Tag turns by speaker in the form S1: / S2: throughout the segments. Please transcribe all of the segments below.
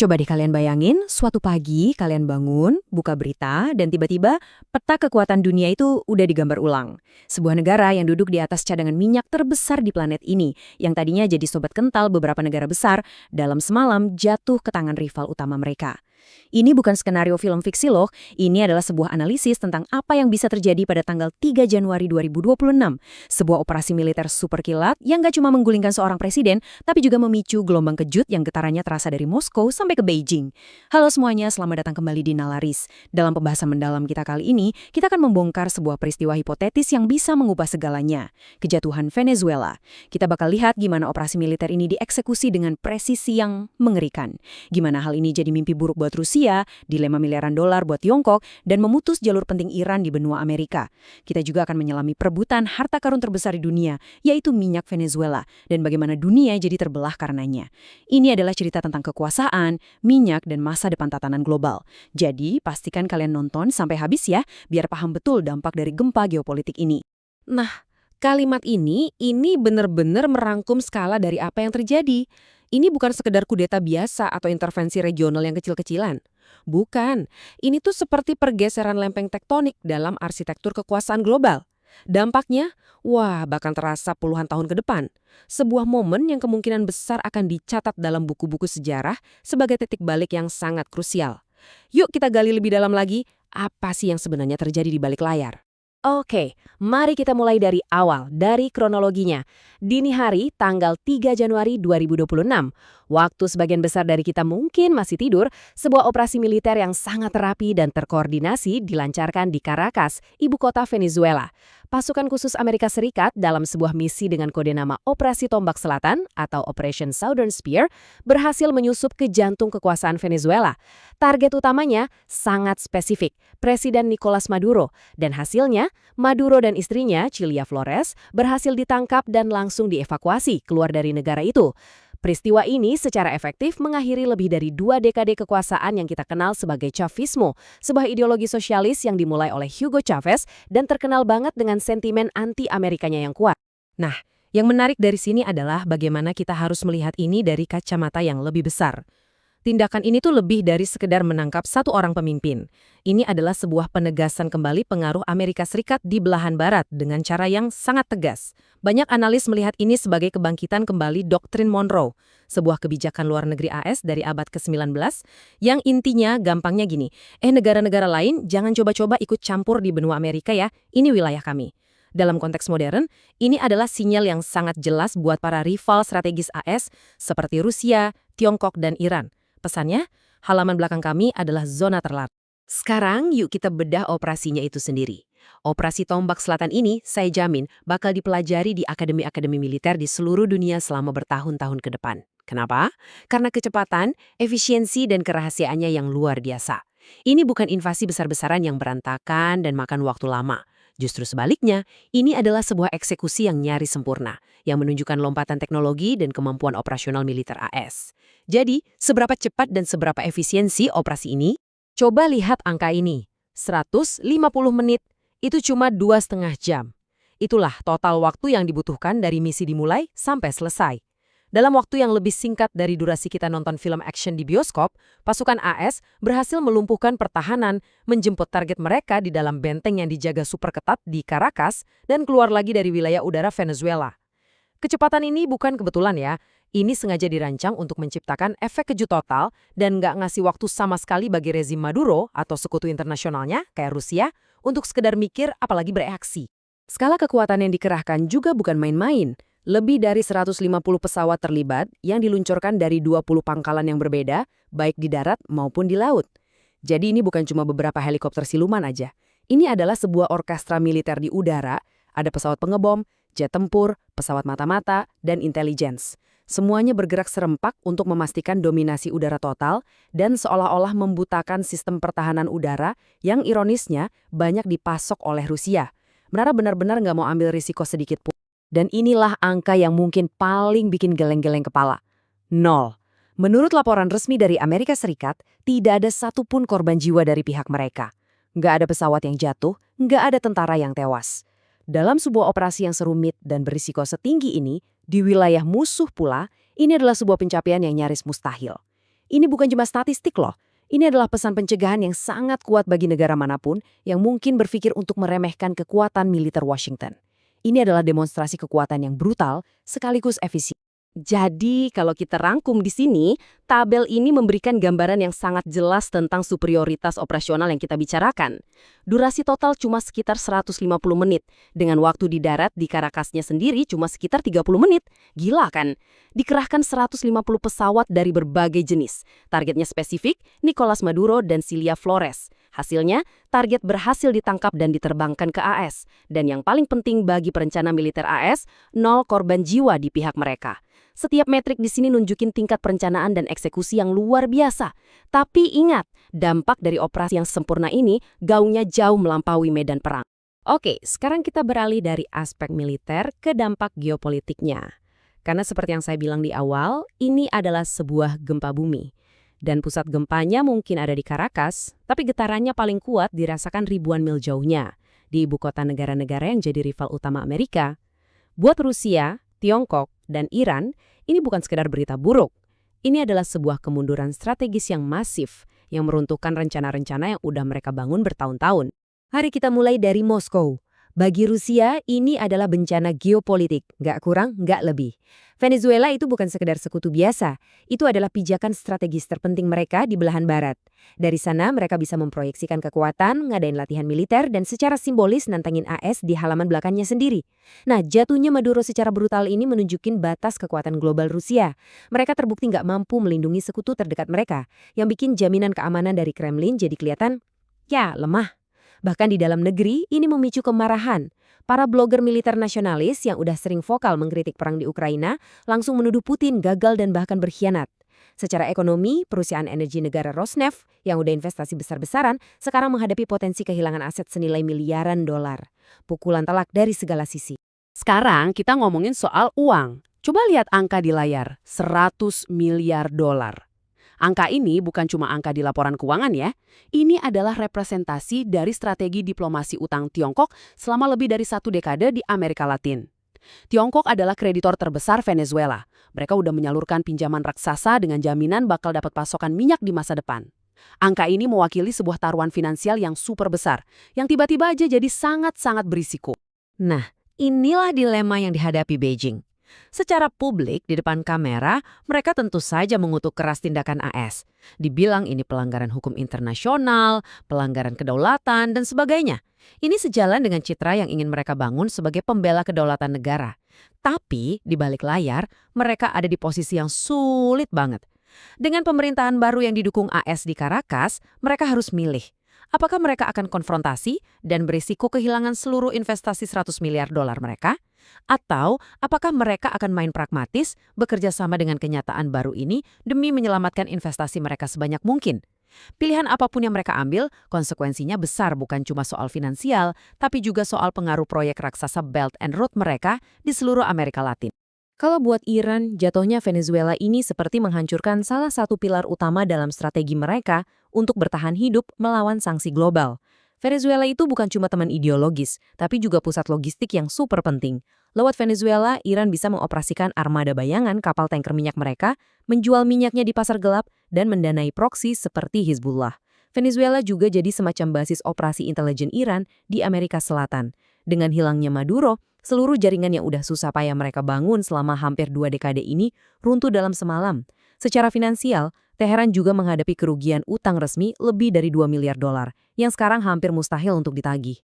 S1: Coba deh kalian bayangin, suatu pagi kalian bangun, buka berita, dan tiba-tiba peta kekuatan dunia itu udah digambar ulang. Sebuah negara yang duduk di atas cadangan minyak terbesar di planet ini, yang tadinya jadi sobat kental beberapa negara besar, dalam semalam jatuh ke tangan rival utama mereka. Ini bukan skenario film fiksi loh, ini adalah sebuah analisis tentang apa yang bisa terjadi pada tanggal 3 Januari 2026. Sebuah operasi militer super kilat yang gak cuma menggulingkan seorang presiden, tapi juga memicu gelombang kejut yang getarannya terasa dari Moskow sampai ke Beijing. Halo semuanya, selamat datang kembali di Nalaris. Dalam pembahasan mendalam kita kali ini, kita akan membongkar sebuah peristiwa hipotetis yang bisa mengubah segalanya. Kejatuhan Venezuela. Kita bakal lihat gimana operasi militer ini dieksekusi dengan presisi yang mengerikan. Gimana hal ini jadi mimpi buruk buat Rusia, dilema miliaran dolar buat Tiongkok, dan memutus jalur penting Iran di benua Amerika. Kita juga akan menyelami perebutan harta karun terbesar di dunia, yaitu minyak Venezuela, dan bagaimana dunia jadi terbelah karenanya. Ini adalah cerita tentang kekuasaan, minyak, dan masa depan tatanan global. Jadi, pastikan kalian nonton sampai habis ya, biar paham betul dampak dari gempa geopolitik ini.
S2: Nah, kalimat ini benar-benar merangkum skala dari apa yang terjadi. Ini bukan sekedar kudeta biasa atau intervensi regional yang kecil-kecilan. Bukan, ini tuh seperti pergeseran lempeng tektonik dalam arsitektur kekuasaan global. Dampaknya, wah bahkan terasa puluhan tahun ke depan. Sebuah momen yang kemungkinan besar akan dicatat dalam buku-buku sejarah sebagai titik balik yang sangat krusial. Yuk kita gali lebih dalam lagi, apa sih yang sebenarnya terjadi di balik layar? Oke, mari kita mulai dari awal, dari kronologinya. Dini hari, tanggal 3 Januari 2026. Waktu sebagian besar dari kita mungkin masih tidur, sebuah operasi militer yang sangat rapi dan terkoordinasi dilancarkan di Caracas, ibu kota Venezuela. Pasukan khusus Amerika Serikat dalam sebuah misi dengan kode nama Operasi Tombak Selatan atau Operation Southern Spear berhasil menyusup ke jantung kekuasaan Venezuela. Target utamanya sangat spesifik, Presiden Nicolas Maduro, dan hasilnya Maduro dan istrinya, Cilia Flores, berhasil ditangkap dan langsung dievakuasi keluar dari negara itu. Peristiwa ini secara efektif mengakhiri lebih dari 2 dekade kekuasaan yang kita kenal sebagai Chavismo, sebuah ideologi sosialis yang dimulai oleh Hugo Chavez dan terkenal banget dengan sentimen anti-Amerikanya yang kuat. Nah, yang menarik dari sini adalah bagaimana kita harus melihat ini dari kacamata yang lebih besar. Tindakan ini tuh lebih dari sekedar menangkap satu orang pemimpin. Ini adalah sebuah penegasan kembali pengaruh Amerika Serikat di belahan barat dengan cara yang sangat tegas. Banyak analis melihat ini sebagai kebangkitan kembali doktrin Monroe, sebuah kebijakan luar negeri AS dari abad ke-19 yang intinya gampangnya gini, negara-negara lain jangan coba-coba ikut campur di benua Amerika ya, ini wilayah kami. Dalam konteks modern, ini adalah sinyal yang sangat jelas buat para rival strategis AS seperti Rusia, Tiongkok, dan Iran. Pesannya, halaman belakang kami adalah zona terlarang. Sekarang yuk kita bedah operasinya itu sendiri. Operasi Tombak Selatan ini, saya jamin, bakal dipelajari di akademi-akademi militer di seluruh dunia selama bertahun-tahun ke depan. Kenapa? Karena kecepatan, efisiensi, dan kerahasiaannya yang luar biasa. Ini bukan invasi besar-besaran yang berantakan dan makan waktu lama. Justru sebaliknya, ini adalah sebuah eksekusi yang nyaris sempurna, yang menunjukkan lompatan teknologi dan kemampuan operasional militer AS. Jadi, seberapa cepat dan seberapa efisiensi operasi ini? Coba lihat angka ini, 150 menit, itu cuma 2,5 jam. Itulah total waktu yang dibutuhkan dari misi dimulai sampai selesai. Dalam waktu yang lebih singkat dari durasi kita nonton film action di bioskop, pasukan AS berhasil melumpuhkan pertahanan, menjemput target mereka di dalam benteng yang dijaga super ketat di Caracas, dan keluar lagi dari wilayah udara Venezuela. Kecepatan ini bukan kebetulan ya, ini sengaja dirancang untuk menciptakan efek kejut total dan nggak ngasih waktu sama sekali bagi rezim Maduro atau sekutu internasionalnya, kayak Rusia, untuk sekedar mikir apalagi bereaksi. Skala kekuatan yang dikerahkan juga bukan main-main. Lebih dari 150 pesawat terlibat yang diluncurkan dari 20 pangkalan yang berbeda, baik di darat maupun di laut. Jadi ini bukan cuma beberapa helikopter siluman aja. Ini adalah sebuah orkestra militer di udara, ada pesawat pengebom, jet tempur, pesawat mata-mata, dan intelligence. Semuanya bergerak serempak untuk memastikan dominasi udara total dan seolah-olah membutakan sistem pertahanan udara yang ironisnya banyak dipasok oleh Rusia. Mereka benar-benar nggak mau ambil risiko sedikit pun. Dan inilah angka yang mungkin paling bikin geleng-geleng kepala. 0. Menurut laporan resmi dari Amerika Serikat, tidak ada satupun korban jiwa dari pihak mereka. Nggak ada pesawat yang jatuh, nggak ada tentara yang tewas. Dalam sebuah operasi yang serumit dan berisiko setinggi ini, di wilayah musuh pula, ini adalah sebuah pencapaian yang nyaris mustahil.
S1: Ini bukan cuma statistik loh. Ini adalah pesan pencegahan yang sangat kuat bagi negara manapun yang mungkin berpikir untuk meremehkan kekuatan militer Washington. Ini adalah demonstrasi kekuatan yang brutal sekaligus efisien.
S2: Jadi, kalau kita rangkum di sini, tabel ini memberikan gambaran yang sangat jelas tentang superioritas operasional yang kita bicarakan. Durasi total cuma sekitar 150 menit, dengan waktu di darat di Caracasnya sendiri cuma sekitar 30 menit. Gila kan? Dikerahkan 150 pesawat dari berbagai jenis. Targetnya spesifik, Nicolas Maduro dan Cilia Flores. Hasilnya, target berhasil ditangkap dan diterbangkan ke AS. Dan yang paling penting bagi perencana militer AS, 0 korban jiwa di pihak mereka. Setiap metrik di sini nunjukin tingkat perencanaan dan eksekusi yang luar biasa. Tapi ingat, dampak dari operasi yang sempurna ini gaungnya jauh melampaui medan perang. Oke, sekarang kita beralih dari aspek militer ke dampak geopolitiknya. Karena seperti yang saya bilang di awal, ini adalah sebuah gempa bumi. Dan pusat gempanya mungkin ada di Caracas, tapi getarannya paling kuat dirasakan ribuan mil jauhnya, di ibu kota negara-negara yang jadi rival utama Amerika. Buat Rusia, Tiongkok, dan Iran, ini bukan sekedar berita buruk. Ini adalah sebuah kemunduran strategis yang masif, yang meruntuhkan rencana-rencana yang udah mereka bangun bertahun-tahun. Hari kita mulai dari Moskow. Bagi Rusia, ini adalah bencana geopolitik, nggak kurang, nggak lebih. Venezuela itu bukan sekedar sekutu biasa, itu adalah pijakan strategis terpenting mereka di belahan barat. Dari sana mereka bisa memproyeksikan kekuatan, ngadain latihan militer, dan secara simbolis nantangin AS di halaman belakangnya sendiri. Nah, jatuhnya Maduro secara brutal ini menunjukin batas kekuatan global Rusia. Mereka terbukti nggak mampu melindungi sekutu terdekat mereka, yang bikin jaminan keamanan dari Kremlin jadi kelihatan, ya, lemah. Bahkan di dalam negeri, ini memicu kemarahan. Para blogger militer nasionalis yang udah sering vokal mengkritik perang di Ukraina langsung menuduh Putin gagal dan bahkan berkhianat. Secara ekonomi, perusahaan energi negara Rosneft yang udah investasi besar-besaran sekarang menghadapi potensi kehilangan aset senilai miliaran dolar. Pukulan telak dari segala sisi. Sekarang kita ngomongin soal uang. Coba lihat angka di layar, 100 miliar dolar. Angka ini bukan cuma angka di laporan keuangan ya. Ini adalah representasi dari strategi diplomasi utang Tiongkok selama lebih dari 1 dekade di Amerika Latin. Tiongkok adalah kreditor terbesar Venezuela. Mereka udah menyalurkan pinjaman raksasa dengan jaminan bakal dapat pasokan minyak di masa depan. Angka ini mewakili sebuah taruhan finansial yang super besar, yang tiba-tiba aja jadi sangat-sangat berisiko. Nah, inilah dilema yang dihadapi Beijing. Secara publik di depan kamera, mereka tentu saja mengutuk keras tindakan AS. Dibilang ini pelanggaran hukum internasional, pelanggaran kedaulatan, dan sebagainya. Ini sejalan dengan citra yang ingin mereka bangun sebagai pembela kedaulatan negara. Tapi, di balik layar, mereka ada di posisi yang sulit banget. Dengan pemerintahan baru yang didukung AS di Caracas, mereka harus milih. Apakah mereka akan konfrontasi dan berisiko kehilangan seluruh investasi 100 miliar dolar mereka? Atau apakah mereka akan main pragmatis, bekerja sama dengan kenyataan baru ini demi menyelamatkan investasi mereka sebanyak mungkin? Pilihan apapun yang mereka ambil, konsekuensinya besar bukan cuma soal finansial, tapi juga soal pengaruh proyek raksasa Belt and Road mereka di seluruh Amerika Latin. Kalau buat Iran, jatuhnya Venezuela ini seperti menghancurkan salah satu pilar utama dalam strategi mereka untuk bertahan hidup melawan sanksi global. Venezuela itu bukan cuma teman ideologis, tapi juga pusat logistik yang super penting. Lewat Venezuela, Iran bisa mengoperasikan armada bayangan kapal tanker minyak mereka, menjual minyaknya di pasar gelap, dan mendanai proksi seperti Hizbullah. Venezuela juga jadi semacam basis operasi intelijen Iran di Amerika Selatan. Dengan hilangnya Maduro, seluruh jaringan yang udah susah payah mereka bangun selama hampir 2 dekade ini runtuh dalam semalam. Secara finansial, Teheran juga menghadapi kerugian utang resmi lebih dari 2 miliar dolar, yang sekarang hampir mustahil untuk ditagih.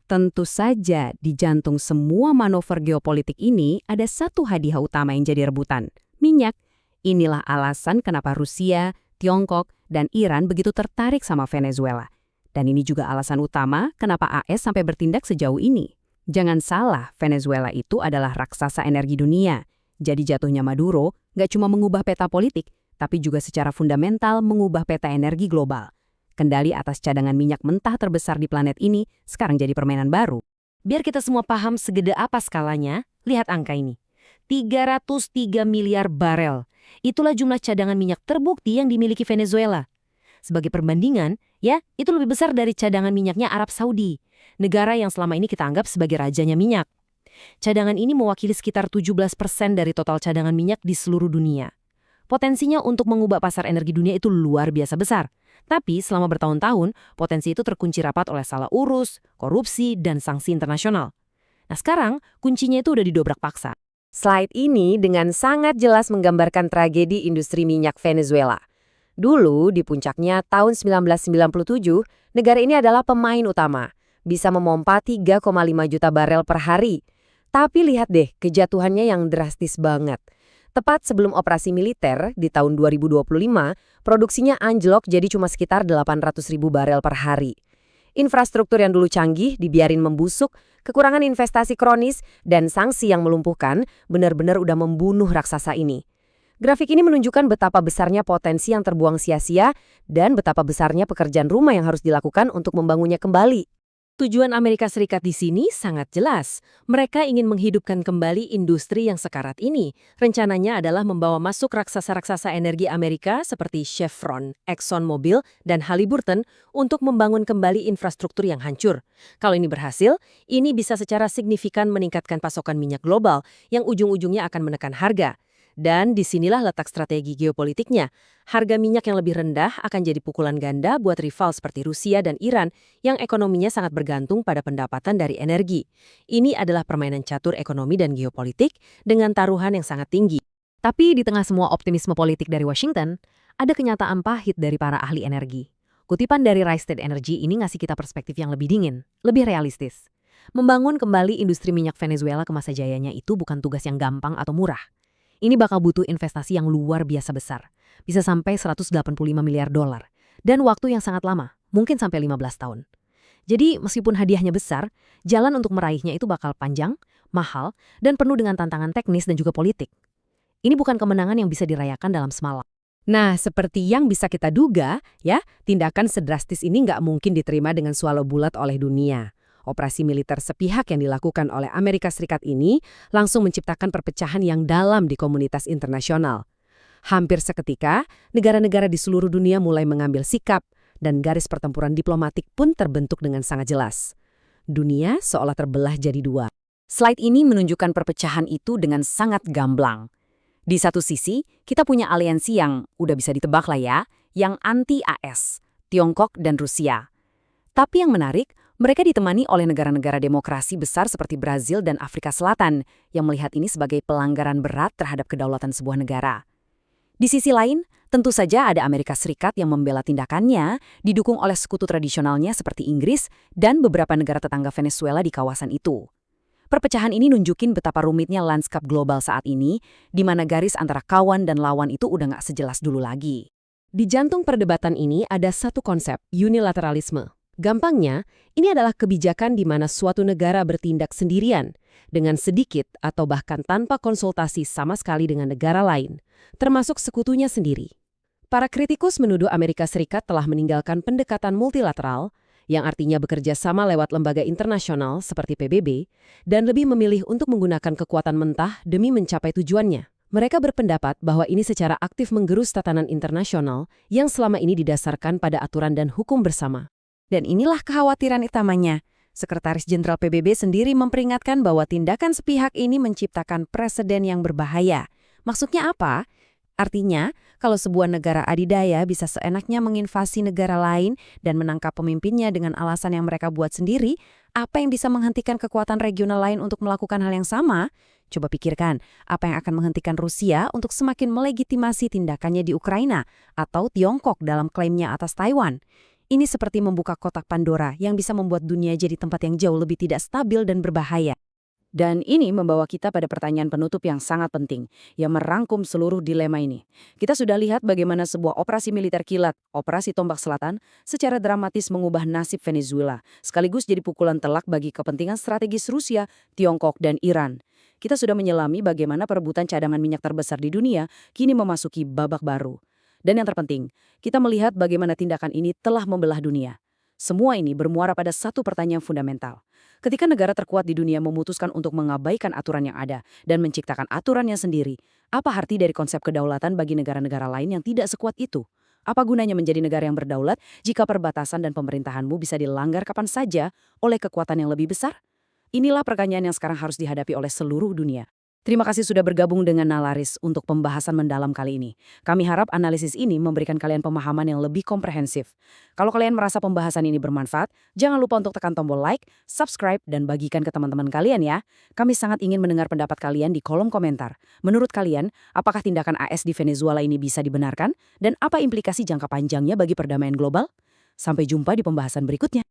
S2: Tentu saja, di jantung semua manuver geopolitik ini ada satu hadiah utama yang jadi rebutan, minyak. Inilah alasan kenapa Rusia, Tiongkok, dan Iran begitu tertarik sama Venezuela. Dan ini juga alasan utama kenapa AS sampai bertindak sejauh ini. Jangan salah, Venezuela itu adalah raksasa energi dunia. Jadi jatuhnya Maduro nggak cuma mengubah peta politik, tapi juga secara fundamental mengubah peta energi global. Kendali atas cadangan minyak mentah terbesar di planet ini sekarang jadi permainan baru. Biar kita semua paham segede apa skalanya, lihat angka ini. 303 miliar barel. Itulah jumlah cadangan minyak terbukti yang dimiliki Venezuela. Sebagai perbandingan, ya, itu lebih besar dari cadangan minyaknya Arab Saudi, negara yang selama ini kita anggap sebagai rajanya minyak. Cadangan ini mewakili sekitar 17% dari total cadangan minyak di seluruh dunia.
S1: Potensinya untuk mengubah pasar energi dunia itu luar biasa besar. Tapi selama bertahun-tahun, potensi itu terkunci rapat oleh salah urus, korupsi, dan sanksi internasional. Nah sekarang, kuncinya itu udah didobrak paksa. Slide ini dengan sangat jelas menggambarkan tragedi industri minyak Venezuela. Dulu, di puncaknya tahun 1997, negara ini adalah pemain utama. Bisa memompa 3,5 juta barel per hari. Tapi lihat deh, kejatuhannya yang drastis banget. Tepat sebelum operasi militer di tahun 2025, produksinya anjlok jadi cuma sekitar 800.000 barel per hari. Infrastruktur yang dulu canggih dibiarin membusuk, kekurangan investasi kronis, dan sanksi yang melumpuhkan benar-benar udah membunuh raksasa ini. Grafik ini menunjukkan betapa besarnya potensi yang terbuang sia-sia dan betapa besarnya pekerjaan rumah yang harus dilakukan untuk membangunnya kembali.
S2: Tujuan Amerika Serikat di sini sangat jelas. Mereka ingin menghidupkan kembali industri yang sekarat ini. Rencananya adalah membawa masuk raksasa-raksasa energi Amerika seperti Chevron, ExxonMobil, dan Halliburton untuk membangun kembali infrastruktur yang hancur. Kalau ini berhasil, ini bisa secara signifikan meningkatkan pasokan minyak global yang ujung-ujungnya akan menekan harga. Dan disinilah letak strategi geopolitiknya. Harga minyak yang lebih rendah akan jadi pukulan ganda buat rival seperti Rusia dan Iran yang ekonominya sangat bergantung pada pendapatan dari energi. Ini adalah permainan catur ekonomi dan geopolitik dengan taruhan yang sangat tinggi.
S1: Tapi di tengah semua optimisme politik dari Washington, ada kenyataan pahit dari para ahli energi. Kutipan dari Rystad Energy ini ngasih kita perspektif yang lebih dingin, lebih realistis. Membangun kembali industri minyak Venezuela ke masa jayanya itu bukan tugas yang gampang atau murah. Ini bakal butuh investasi yang luar biasa besar, bisa sampai 185 miliar dolar, dan waktu yang sangat lama, mungkin sampai 15 tahun. Jadi meskipun hadiahnya besar, jalan untuk meraihnya itu bakal panjang, mahal, dan penuh dengan tantangan teknis dan juga politik. Ini bukan kemenangan yang bisa dirayakan dalam semalam. Nah, seperti yang bisa kita duga, ya, tindakan sedrastis ini nggak mungkin diterima dengan swallow bulat oleh dunia. Operasi militer sepihak yang dilakukan oleh Amerika Serikat ini langsung menciptakan perpecahan yang dalam di komunitas internasional. Hampir seketika, negara-negara di seluruh dunia mulai mengambil sikap, dan garis pertempuran diplomatik pun terbentuk dengan sangat jelas. Dunia seolah terbelah jadi dua. Slide ini menunjukkan perpecahan itu dengan sangat gamblang. Di satu sisi, kita punya aliansi yang udah bisa ditebak lah ya, yang anti-AS, Tiongkok dan Rusia. Tapi yang menarik, mereka ditemani oleh negara-negara demokrasi besar seperti Brazil dan Afrika Selatan yang melihat ini sebagai pelanggaran berat terhadap kedaulatan sebuah negara. Di sisi lain, tentu saja ada Amerika Serikat yang membela tindakannya, didukung oleh sekutu tradisionalnya seperti Inggris dan beberapa negara tetangga Venezuela di kawasan itu. Perpecahan ini nunjukin betapa rumitnya lanskap global saat ini, di mana garis antara kawan dan lawan itu udah nggak sejelas dulu lagi.
S2: Di jantung perdebatan ini ada satu konsep, unilateralisme. Gampangnya, ini adalah kebijakan di mana suatu negara bertindak sendirian, dengan sedikit atau bahkan tanpa konsultasi sama sekali dengan negara lain, termasuk sekutunya sendiri. Para kritikus menuduh Amerika Serikat telah meninggalkan pendekatan multilateral, yang artinya bekerja sama lewat lembaga internasional seperti PBB, dan lebih memilih untuk menggunakan kekuatan mentah demi mencapai tujuannya. Mereka berpendapat bahwa ini secara aktif menggerus tatanan internasional yang selama ini didasarkan pada aturan dan hukum bersama.
S1: Dan inilah kekhawatiran utamanya. Sekretaris Jenderal PBB sendiri memperingatkan bahwa tindakan sepihak ini menciptakan preseden yang berbahaya. Maksudnya apa? Artinya, kalau sebuah negara adidaya bisa seenaknya menginvasi negara lain dan menangkap pemimpinnya dengan alasan yang mereka buat sendiri, apa yang bisa menghentikan kekuatan regional lain untuk melakukan hal yang sama? Coba pikirkan, apa yang akan menghentikan Rusia untuk semakin melegitimasi tindakannya di Ukraina atau Tiongkok dalam klaimnya atas Taiwan? Ini seperti membuka kotak Pandora yang bisa membuat dunia jadi tempat yang jauh lebih tidak stabil dan berbahaya. Dan ini membawa kita pada pertanyaan penutup yang sangat penting, yang merangkum seluruh dilema ini. Kita sudah lihat bagaimana sebuah operasi militer kilat, Operasi Tombak Selatan, secara dramatis mengubah nasib Venezuela, sekaligus jadi pukulan telak bagi kepentingan strategis Rusia, Tiongkok, dan Iran. Kita sudah menyelami bagaimana perebutan cadangan minyak terbesar di dunia kini memasuki babak baru. Dan yang terpenting, kita melihat bagaimana tindakan ini telah membelah dunia. Semua ini bermuara pada satu pertanyaan fundamental. Ketika negara terkuat di dunia memutuskan untuk mengabaikan aturan yang ada dan menciptakan aturannya sendiri, apa arti dari konsep kedaulatan bagi negara-negara lain yang tidak sekuat itu? Apa gunanya menjadi negara yang berdaulat jika perbatasan dan pemerintahanmu bisa dilanggar kapan saja oleh kekuatan yang lebih besar? Inilah pertanyaan yang sekarang harus dihadapi oleh seluruh dunia. Terima kasih sudah bergabung dengan Nalaris untuk pembahasan mendalam kali ini. Kami harap analisis ini memberikan kalian pemahaman yang lebih komprehensif. Kalau kalian merasa pembahasan ini bermanfaat, jangan lupa untuk tekan tombol like, subscribe, dan bagikan ke teman-teman kalian ya. Kami sangat ingin mendengar pendapat kalian di kolom komentar. Menurut kalian, apakah tindakan AS di Venezuela ini bisa dibenarkan? Dan apa implikasi jangka panjangnya bagi perdamaian global? Sampai jumpa di pembahasan berikutnya.